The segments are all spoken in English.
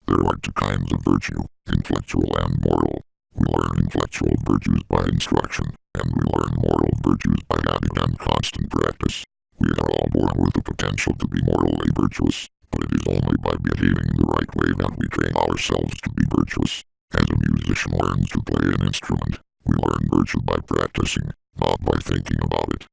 There are two kinds of virtue, intellectual and moral. We learn intellectual virtues by instruction, and we learn moral virtues by habit and constant practice. We are all born with the potential to be morally virtuous, but it is only by behaving the right way that we train ourselves to be virtuous. As a musician learns to play an instrument, we learn virtue by practicing, not by thinking about it.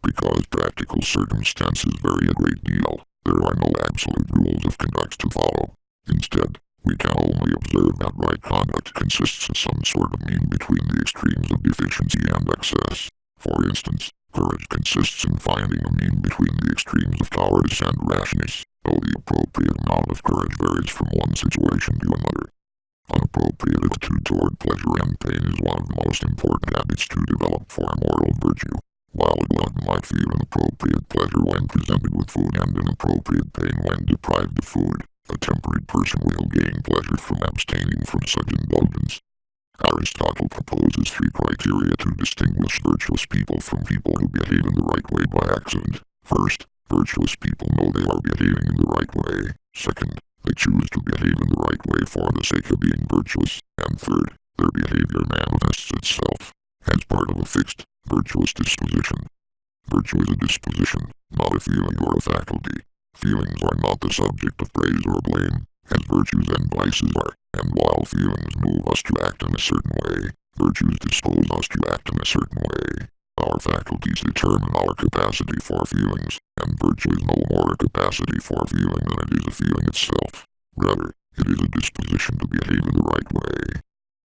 Because practical circumstances vary a great deal, there are no absolute rules of conduct to follow. Instead, we can only observe that right conduct consists of some sort of mean between the extremes of deficiency and excess. For instance, courage consists in finding a mean between the extremes of cowardice and rashness, though the appropriate amount of courage varies from one situation to another. An appropriate attitude toward pleasure and pain is one of the most important habits to develop for moral virtue. While a glutton might feel inappropriate pleasure when presented with food and inappropriate pain when deprived of food, a temperate person will gain pleasure from abstaining from such indulgence. Aristotle proposes 3 criteria to distinguish virtuous people from people who behave in the right way by accident. First, virtuous people know they are behaving in the right way. Second, they choose to behave in the right way for the sake of being virtuous. And third, their behavior manifests itself as part of a fixed, virtuous disposition. Virtue is a disposition, not a feeling or a faculty. Feelings are not the subject of praise or blame, as virtues and vices are, and while feelings move us to act in a certain way, virtues dispose us to act in a certain way. Our faculties determine our capacity for feelings, and virtue is no more a capacity for feeling than it is a feeling itself. Rather, it is a disposition to behave in the right way.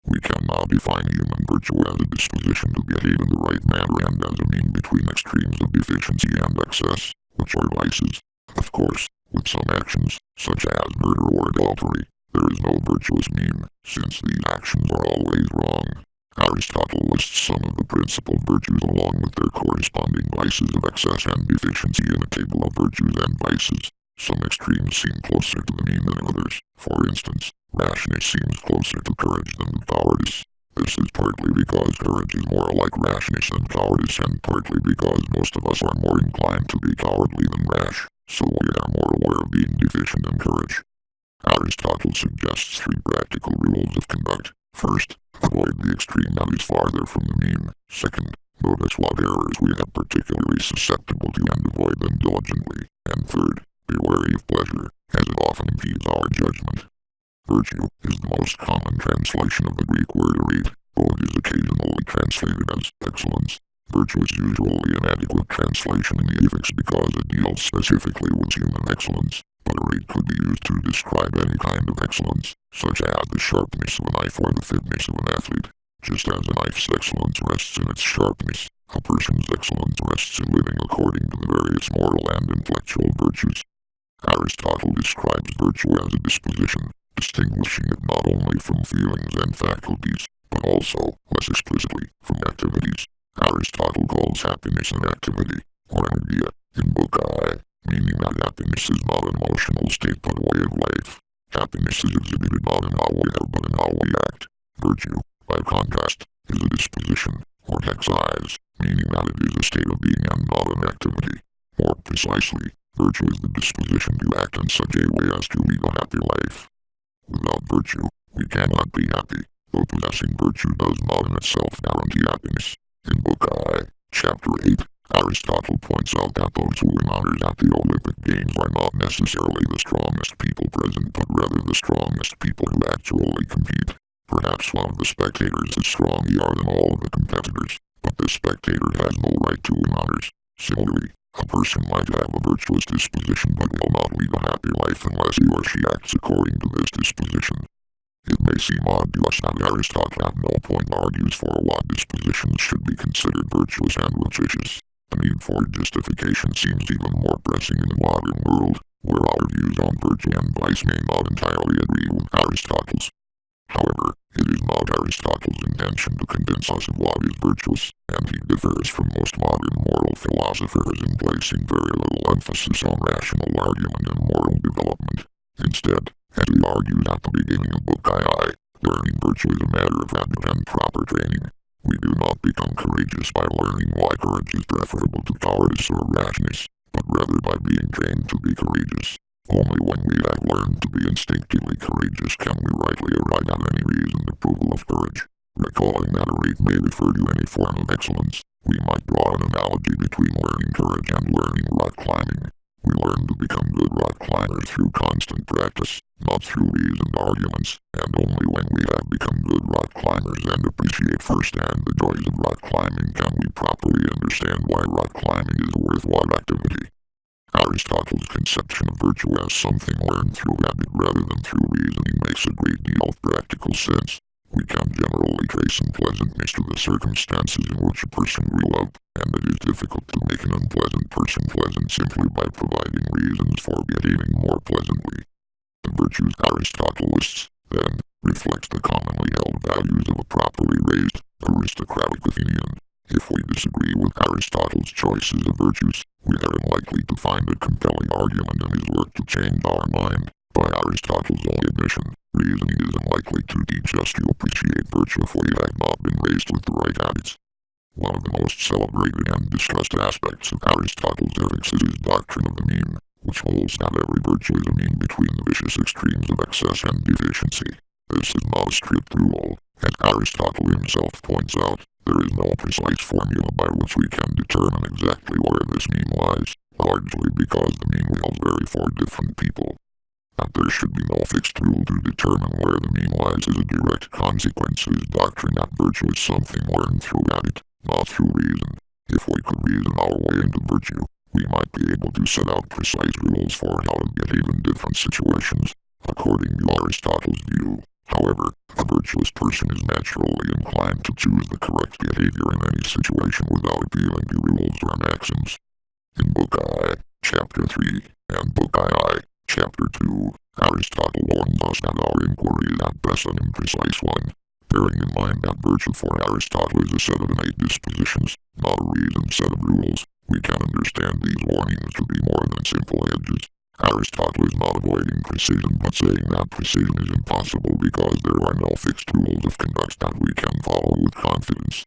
We can now define human virtue as a disposition to behave in the right manner and as a mean between extremes of deficiency and excess, which are vices. Of course, with some actions, such as murder or adultery, there is no virtuous mean, since these actions are always wrong. Aristotle lists some of the principal virtues along with their corresponding vices of excess and deficiency in a table of virtues and vices. Some extremes seem closer to the mean than others. For instance, rashness seems closer to courage than to cowardice. This is partly because courage is more like rashness than cowardice, and partly because most of us are more inclined to be cowardly than rash, so we are more aware of being deficient in courage. Aristotle suggests 3 practical rules of conduct. First, avoid the extreme that is farther from the mean. Second, notice what errors we are particularly susceptible to and avoid them diligently. And third, be wary of pleasure, as it often impedes our judgment. Virtue is the most common translation of the Greek word arete, though it is occasionally translated as excellence. Virtue is usually an adequate translation in the ethics because it deals specifically with human excellence, but arete could be used to describe any kind of excellence, such as the sharpness of a knife or the fitness of an athlete. Just as a knife's excellence rests in its sharpness, a person's excellence rests in living according to the various moral and intellectual virtues. Aristotle describes virtue as a disposition, distinguishing it not only from feelings and faculties, but also, less explicitly, from activities. Aristotle calls happiness an activity, or energia, in Book I, meaning that happiness is not an emotional state but a way of life. Happiness is exhibited not in how we are but in how we act. Virtue, by contrast, is a disposition, or hexis, meaning that it is a state of being and not an activity. More precisely, virtue is the disposition to act in such a way as to lead a happy life. Without virtue, we cannot be happy, though possessing virtue does not in itself guarantee happiness. In Book I, Chapter 8, Aristotle points out that those who win honors at the Olympic Games are not necessarily the strongest people present but rather the strongest people who actually compete. Perhaps one of the spectators is stronger than all of the competitors, but this spectator has no right to win honors. Similarly, a person might have a virtuous disposition but will not lead a happy life unless he or she acts according to this disposition. It may seem odd to us that Aristotle at no point argues for what dispositions should be considered virtuous and vicious. The need for justification seems even more pressing in the modern world, where our views on virtue and vice may not entirely agree with Aristotle's. However, it is not Aristotle's intention to convince us of what is virtuous, and he differs from most modern moral philosophers in placing very little emphasis on rational argument and moral development. Instead, as he argued at the beginning of Book II, learning virtue is a matter of habit and proper training. We do not become courageous by learning why courage is preferable to cowardice or rashness, but rather by being trained to be courageous. Only when we have learned to be instinctively courageous can we rightly arrive at any reasoned approval of courage. Recalling that a rate may refer to any form of excellence, we might draw an analogy between learning courage and learning rock climbing. We learn to become good rock climbers through constant practice, not through reasoned arguments, and only when we have become good rock climbers and appreciate firsthand the joys of rock climbing can we properly understand why rock climbing is a worthwhile activity. Aristotle's conception of virtue as something learned through habit rather than through reasoning makes a great deal of practical sense. We can generally trace unpleasantness to the circumstances in which a person grew up, and it is difficult to make an unpleasant person pleasant simply by providing reasons for behaving more pleasantly. The virtues Aristotle lists, then, reflect the commonly held values of a properly raised, aristocratic Athenian. If we disagree with Aristotle's choices of virtues, we are unlikely to find a compelling argument in his work to change our mind. By Aristotle's own admission, reasoning is unlikely to teach us to appreciate virtue if we have not been raised with the right habits. One of the most celebrated and discussed aspects of Aristotle's ethics is his doctrine of the mean, which holds that every virtue is a mean between the vicious extremes of excess and deficiency. This is not a strict rule. As Aristotle himself points out, there is no precise formula by which we can determine exactly where this mean lies, largely because the mean will vary for different people. That there should be no fixed rule to determine where the mean lies is a direct consequence of his doctrine that virtue is something learned through habit, not through reason. If we could reason our way into virtue, we might be able to set out precise rules for how to behave in different situations, according to Aristotle's view. However, a virtuous person is naturally inclined to choose the correct behavior in any situation without appealing to rules or maxims. In Book I, Chapter 3, and Book II, Chapter 2, Aristotle warns us that our inquiry is at best an imprecise one. Bearing in mind that virtue for Aristotle is a set of innate dispositions, not a reasoned set of rules, we can understand these warnings to be more than simple edges. Aristotle is not avoiding precision but saying that precision is impossible because there are no fixed rules of conduct that we can follow with confidence.